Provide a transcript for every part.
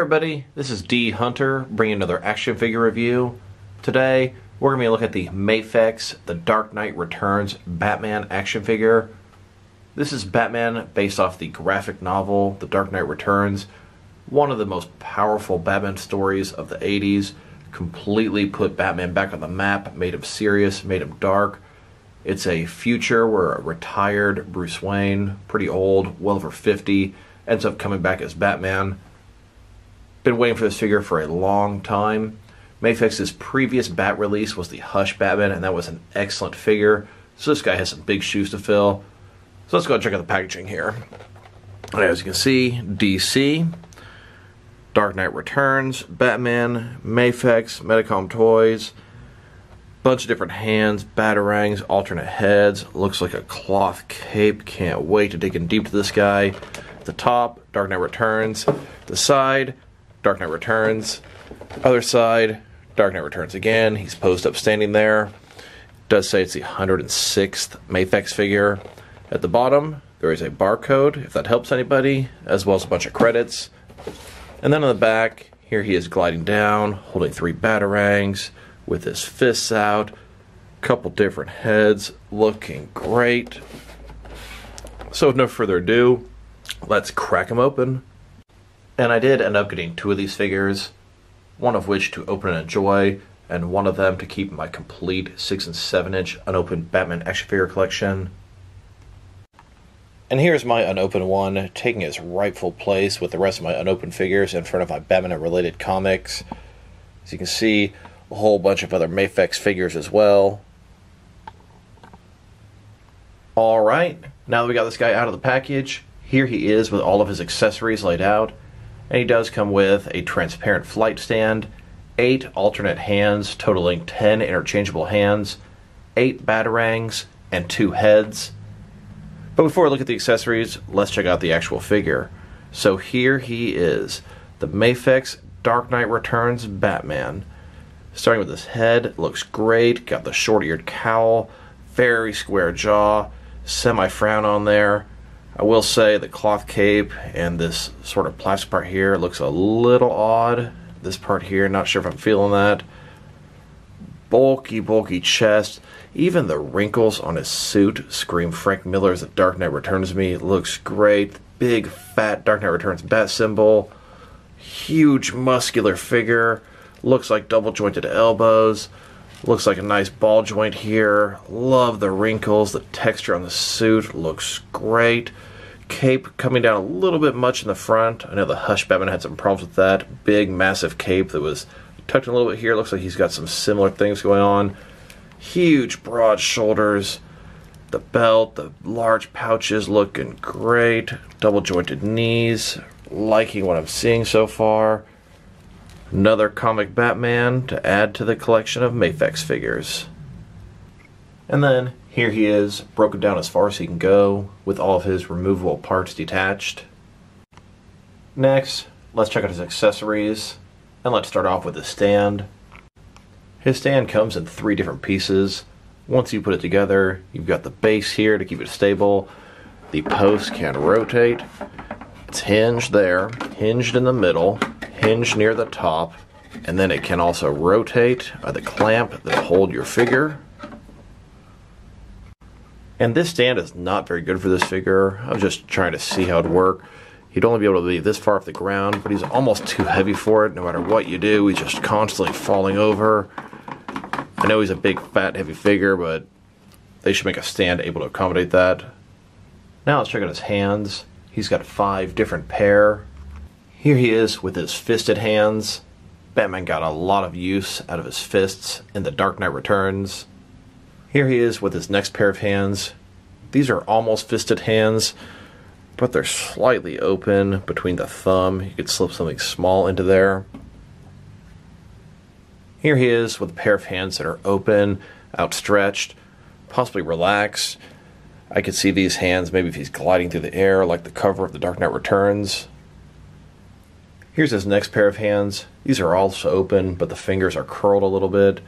everybody, this is D Hunter bringing another action figure review. Today we're going to be looking at the Mafex The Dark Knight Returns Batman action figure. This is Batman based off the graphic novel The Dark Knight Returns, one of the most powerful Batman stories of the 80s. Completely put Batman back on the map, made him serious, made him dark. It's a future where a retired Bruce Wayne, pretty old, well over 50, ends up coming back as Batman. Been waiting for this figure for a long time. Mafex's previous Bat release was the Hush Batman, and that was an excellent figure. So this guy has some big shoes to fill. So let's go and check out the packaging here. As you can see, DC, Dark Knight Returns, Batman, Mafex, Medicom Toys, bunch of different hands, batarangs, alternate heads, looks like a cloth cape. Can't wait to dig in deep to this guy. The top, Dark Knight Returns. The side, Dark Knight Returns. Other side, Dark Knight Returns again. He's posed up standing there. It does say it's the 106th Mafex figure. At the bottom, there is a barcode, if that helps anybody, as well as a bunch of credits. And then on the back, here he is gliding down, holding 3 batarangs, with his fists out. Couple different heads, looking great. So with no further ado, let's crack him open. And I did end up getting 2 of these figures, one of which to open and enjoy, and one of them to keep in my complete 6 and 7 inch unopened Batman action figure collection. And here's my unopened one, taking its rightful place with the rest of my unopened figures in front of my Batman related comics. As you can see, a whole bunch of other Mafex figures as well. Alright, now that we got this guy out of the package, here he is with all of his accessories laid out. And he does come with a transparent flight stand, 8 alternate hands totaling 10 interchangeable hands, 8 batarangs, and 2 heads. But before we look at the accessories, let's check out the actual figure. So here he is, the Mafex Dark Knight Returns Batman. Starting with his head, looks great, got the short-eared cowl, very square jaw, semi-frown on there. I will say the cloth cape and this sort of plastic part here looks a little odd. This part here, not sure if I'm feeling that. Bulky chest. Even the wrinkles on his suit scream Frank Miller's The Dark Knight Returns me. Looks great. Big, fat Dark Knight Returns bat symbol. Huge, muscular figure. Looks like double-jointed elbows. Looks like a nice ball joint here. Love the wrinkles. The texture on the suit looks great. Cape coming down a little bit much in the front. I know the Hush Batman had some problems with that. Big, massive cape that was tucked in a little bit here. Looks like he's got some similar things going on. Huge, broad shoulders. The belt, the large pouches looking great. Double-jointed knees. Liking what I'm seeing so far. Another comic Batman to add to the collection of Mafex figures. And then here he is, broken down as far as he can go, with all of his removable parts detached. Next, let's check out his accessories, and let's start off with his stand. His stand comes in 3 different pieces. Once you put it together, you've got the base here to keep it stable. The post can rotate. It's hinged there, hinged in the middle, hinged near the top, and then it can also rotate by the clamp that hold your figure. And this stand is not very good for this figure. I was just trying to see how it would work. He'd only be able to be this far off the ground, but he's almost too heavy for it. No matter what you do, he's just constantly falling over. I know he's a big, fat, heavy figure, but they should make a stand able to accommodate that. Now let's check out his hands. He's got 5 different pair. Here he is with his fisted hands. Batman got a lot of use out of his fists in The Dark Knight Returns. Here he is with his next pair of hands. These are almost fisted hands, but they're slightly open between the thumb. You could slip something small into there. Here he is with a pair of hands that are open, outstretched, possibly relaxed. I could see these hands maybe if he's gliding through the air like the cover of The Dark Knight Returns. Here's his next pair of hands. These are also open, but the fingers are curled a little bit.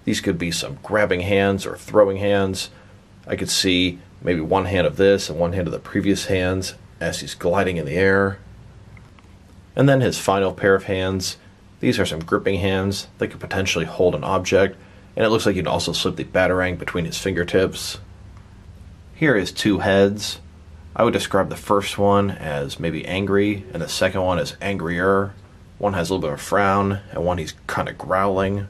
These could be some grabbing hands or throwing hands. I could see maybe one hand of this and one hand of the previous hands as he's gliding in the air. And then his final pair of hands. These are some gripping hands that could potentially hold an object, and it looks like you'd also slip the Batarang between his fingertips. Here are his two heads. I would describe the first one as maybe angry, and the second one as angrier. One has a little bit of a frown, and one he's kind of growling.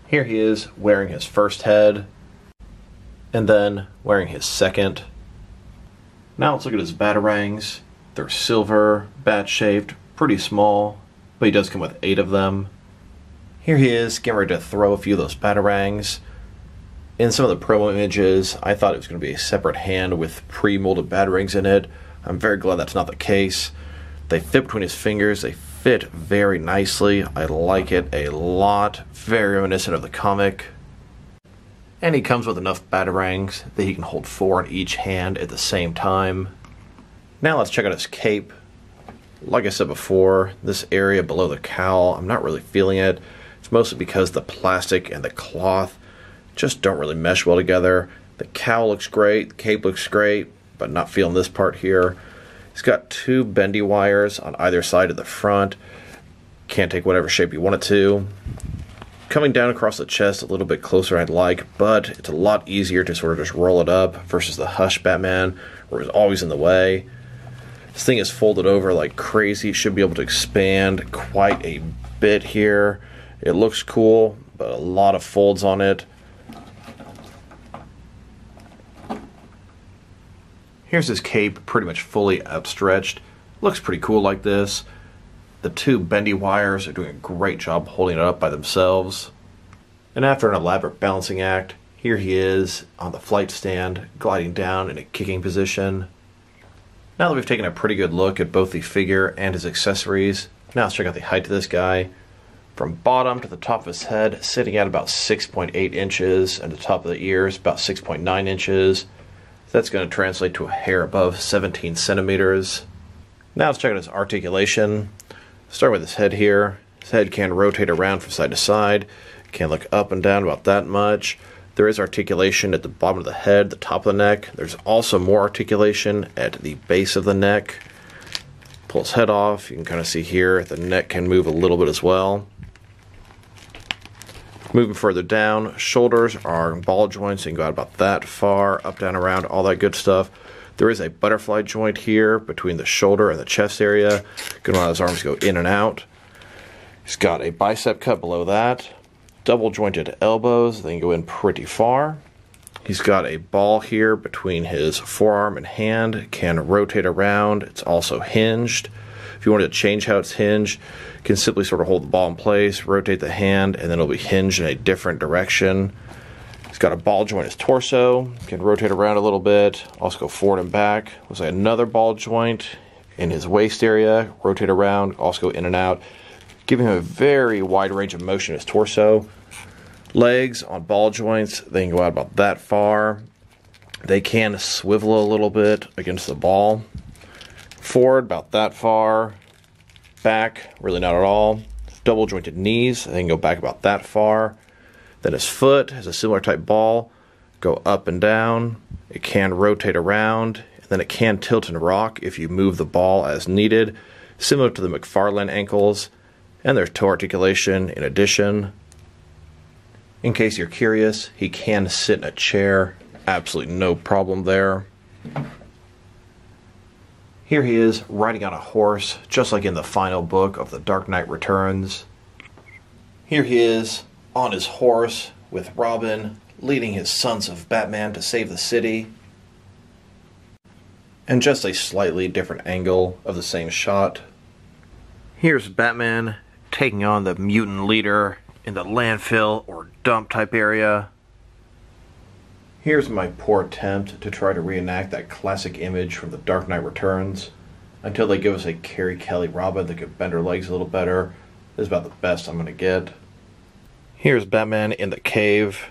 Here he is wearing his first head, and then wearing his second. Now let's look at his Batarangs. They're silver, bat-shaped, pretty small, but he does come with 8 of them. Here he is getting ready to throw a few of those Batarangs. In some of the promo images, I thought it was going to be a separate hand with pre-molded Batarangs in it. I'm very glad that's not the case. They fit between his fingers. They fit very nicely. I like it a lot. Very reminiscent of the comic. And he comes with enough Batarangs that he can hold 4 in each hand at the same time. Now let's check out his cape. Like I said before, this area below the cowl, I'm not really feeling it. It's mostly because the plastic and the cloth just don't really mesh well together. The cowl looks great, the cape looks great, but not feeling this part here. It's got 2 bendy wires on either side of the front. Can't take whatever shape you want it to. Coming down across the chest a little bit closer I'd like, but it's a lot easier to sort of just roll it up versus the Hush Batman, where it was always in the way. This thing is folded over like crazy. Should be able to expand quite a bit here. It looks cool, but a lot of folds on it. Here's his cape, pretty much fully outstretched. Looks pretty cool like this. The 2 bendy wires are doing a great job holding it up by themselves. And after an elaborate balancing act, here he is on the flight stand, gliding down in a kicking position. Now that we've taken a pretty good look at both the figure and his accessories, now let's check out the height of this guy. From bottom to the top of his head, sitting at about 6.8 inches, and the top of the ears about 6.9 inches. That's going to translate to a hair above 17 centimeters. Now let's check out his articulation. Start with his head here. His head can rotate around from side to side. Can look up and down about that much. There is articulation at the bottom of the head, the top of the neck. There's also more articulation at the base of the neck. Pull his head off. You can kind of see here the neck can move a little bit as well. Moving further down, shoulders are ball joints. You can go out about that far, up, down, around, all that good stuff. There is a butterfly joint here between the shoulder and the chest area. Going to allow his arms to go in and out. He's got a bicep cut below that. Double jointed elbows, they can go in pretty far. He's got a ball here between his forearm and hand, can rotate around. It's also hinged. If you wanted to change how it's hinged, you can simply sort of hold the ball in place, rotate the hand, and then it'll be hinged in a different direction. He's got a ball joint in his torso, can rotate around a little bit, also go forward and back. Looks like another ball joint in his waist area, rotate around, also go in and out, giving him a very wide range of motion in his torso. Legs on ball joints, they can go out about that far. They can swivel a little bit against the ball. Forward about that far. Back, really not at all. Double jointed knees, they can go back about that far. Then his foot has a similar type ball. Go up and down. It can rotate around. And then it can tilt and rock if you move the ball as needed. Similar to the McFarlane ankles. And there's toe articulation in addition. In case you're curious, he can sit in a chair. Absolutely no problem there. Here he is riding on a horse, just like in the final book of The Dark Knight Returns. Here he is on his horse with Robin, leading his sons of Batman to save the city. And just a slightly different angle of the same shot. Here's Batman taking on the mutant leader in the landfill or dump type area. Here's my poor attempt to try to reenact that classic image from The Dark Knight Returns. Until they give us a Carrie Kelly Robin that could bend her legs a little better. This is about the best I'm going to get. Here's Batman in the cave,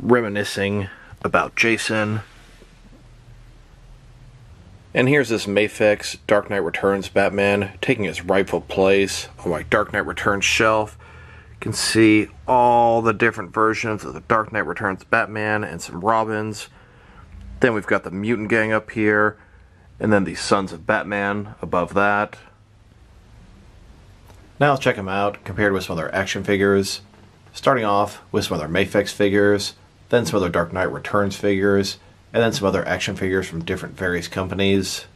reminiscing about Jason. And here's this Mafex Dark Knight Returns Batman taking his rightful place on my Dark Knight Returns shelf. You can see all the different versions of the Dark Knight Returns Batman and some Robins. Then we've got the Mutant Gang up here, and then the Sons of Batman above that. Now let's check them out compared with some other action figures. Starting off with some other Mafex figures, then some other Dark Knight Returns figures, and then some other action figures from different various companies.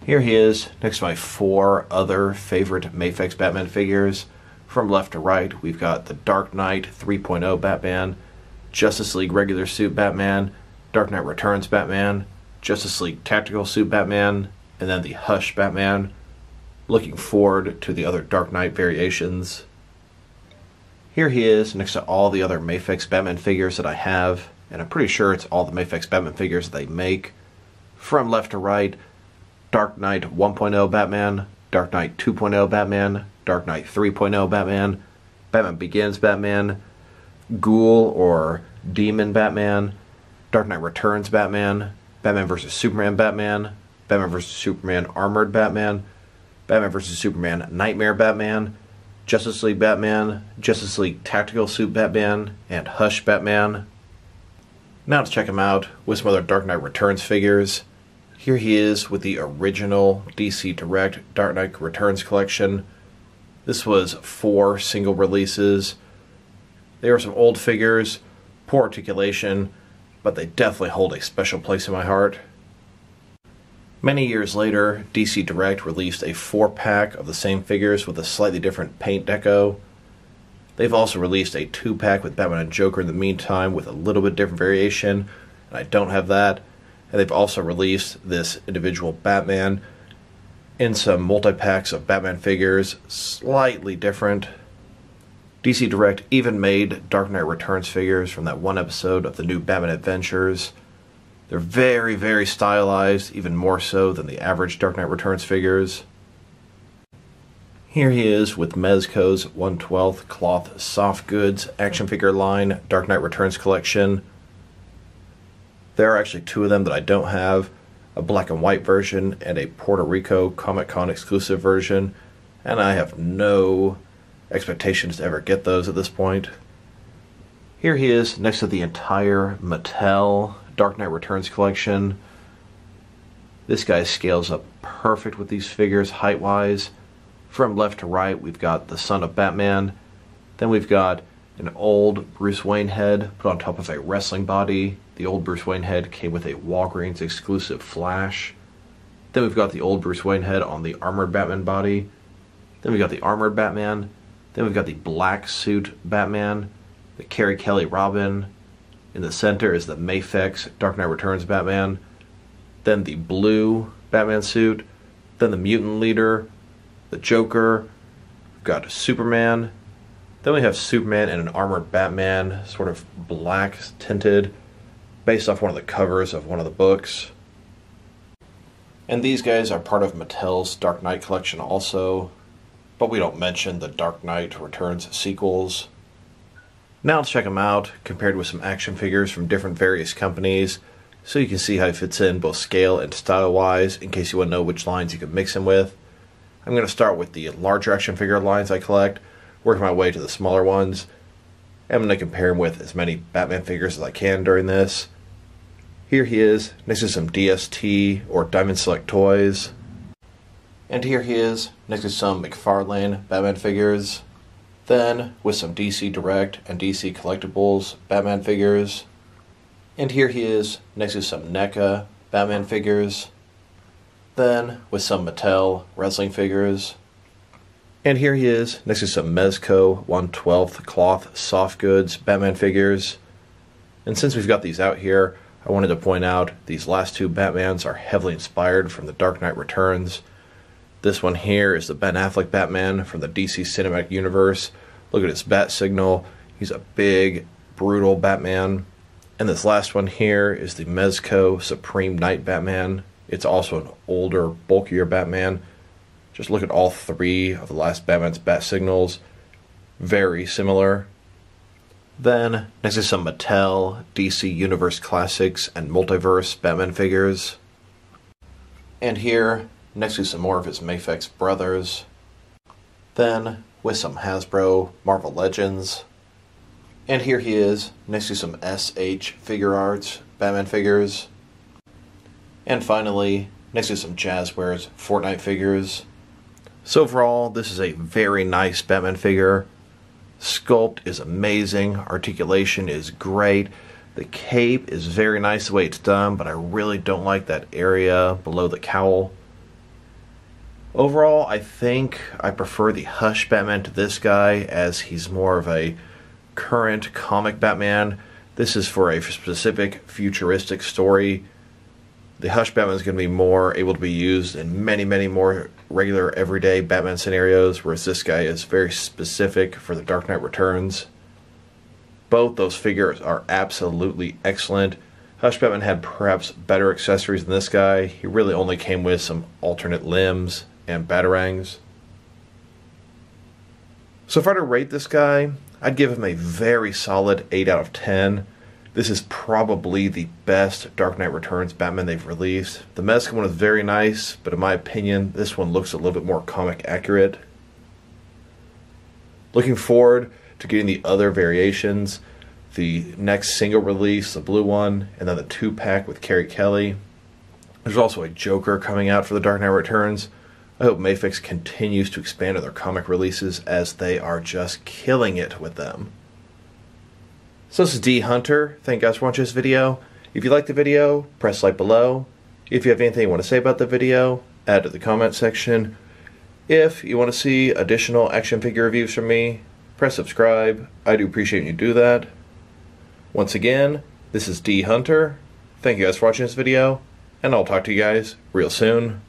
Here he is next to my 4 other favorite Mafex Batman figures. From left to right, we've got the Dark Knight 3.0 Batman, Justice League Regular Suit Batman, Dark Knight Returns Batman, Justice League Tactical Suit Batman, and then the Hush Batman. Looking forward to the other Dark Knight variations. Here he is next to all the other Mafex Batman figures that I have, and I'm pretty sure it's all the Mafex Batman figures that they make. From left to right, Dark Knight 1.0 Batman, Dark Knight 2.0 Batman, Dark Knight 3.0 Batman, Batman Begins Batman, Ghoul or Demon Batman, Dark Knight Returns Batman, Batman vs. Superman Batman, Batman vs. Superman Armored Batman, Batman vs. Superman Nightmare Batman, Justice League Batman, Justice League Tactical Suit Batman, and Hush Batman. Now let's check him out with some other Dark Knight Returns figures. Here he is with the original DC Direct Dark Knight Returns collection. This was 4 single releases. They were some old figures, poor articulation, but they definitely hold a special place in my heart. Many years later, DC Direct released a 4-pack of the same figures with a slightly different paint deco. They've also released a 2-pack with Batman and Joker in the meantime with a little bit different variation, and I don't have that. And they've also released this individual Batman in some multi-packs of Batman figures, slightly different. DC Direct even made Dark Knight Returns figures from that one episode of the new Batman Adventures. They're very, very stylized, even more so than the average Dark Knight Returns figures. Here he is with Mezco's 1/12 Cloth Soft Goods action figure line Dark Knight Returns collection. There are actually 2 of them that I don't have, a black and white version and a Puerto Rico Comic-Con exclusive version, and I have no expectations to ever get those at this point. Here he is next to the entire Mattel Dark Knight Returns collection. This guy scales up perfect with these figures height-wise. From left to right, we've got the Son of Batman. Then we've got an old Bruce Wayne head put on top of a wrestling body. The old Bruce Wayne head came with a Walgreens exclusive flash. Then we've got the old Bruce Wayne head on the armored Batman body. Then we've got the armored Batman. Then we've got the black suit Batman, the Carrie Kelly Robin. In the center is the Mafex Dark Knight Returns Batman. Then the blue Batman suit. Then the mutant leader, the Joker. We've got Superman. Then we have Superman and an armored Batman, sort of black tinted, based off one of the covers of one of the books. And these guys are part of Mattel's Dark Knight collection also, but we don't mention the Dark Knight Returns sequels. Now let's check them out, compared with some action figures from different various companies, so you can see how he fits in both scale and style-wise, in case you want to know which lines you can mix him with. I'm going to start with the larger action figure lines I collect, work my way to the smaller ones. I'm going to compare him with as many Batman figures as I can during this. Here he is, next to some DST or Diamond Select toys. And here he is, next to some McFarlane Batman figures. Then, with some DC Direct and DC Collectibles Batman figures. And here he is, next to some NECA Batman figures. Then, with some Mattel wrestling figures. And here he is, next to some Mezco 1/12 Cloth Soft Goods Batman figures. And since we've got these out here, I wanted to point out these last 2 Batmans are heavily inspired from the Dark Knight Returns. This one here is the Ben Affleck Batman from the DC Cinematic Universe. Look at his bat signal. He's a big, brutal Batman. And this last one here is the Mezco Supreme Knight Batman. It's also an older, bulkier Batman. Just look at all 3 of the last Batman's bat signals. Very similar. Then, next to some Mattel, DC Universe Classics, and Multiverse Batman figures. And here, next to some more of his Mafex brothers. Then, with some Hasbro Marvel Legends. And here he is, next to some SH Figure Arts Batman figures. And finally, next to some Jazzwares Fortnite figures. So overall, this is a very nice Batman figure. Sculpt is amazing, articulation is great, the cape is very nice the way it's done, but I really don't like that area below the cowl. Overall, I think I prefer the Hush Batman to this guy, as he's more of a current comic Batman. This is for a specific futuristic story. The Hush Batman is going to be more able to be used in many, many more regular, everyday Batman scenarios, whereas this guy is very specific for the Dark Knight Returns. Both those figures are absolutely excellent. Hush Batman had perhaps better accessories than this guy. He really only came with some alternate limbs and batarangs. So if I were to rate this guy, I'd give him a very solid 8 out of 10. This is probably the best Dark Knight Returns Batman they've released. The Mexican one is very nice, but in my opinion, this one looks a little bit more comic accurate. Looking forward to getting the other variations, the next single release, the blue one, and then the 2-pack with Carrie Kelly. There's also a Joker coming out for the Dark Knight Returns. I hope Mafex continues to expand their comic releases, as they are just killing it with them. So this is D Hunter. Thank you guys for watching this video. If you liked the video, press like below. If you have anything you want to say about the video, add to the comment section. If you want to see additional action figure reviews from me, press subscribe. I do appreciate when you do that. Once again, this is D Hunter. Thank you guys for watching this video, and I'll talk to you guys real soon.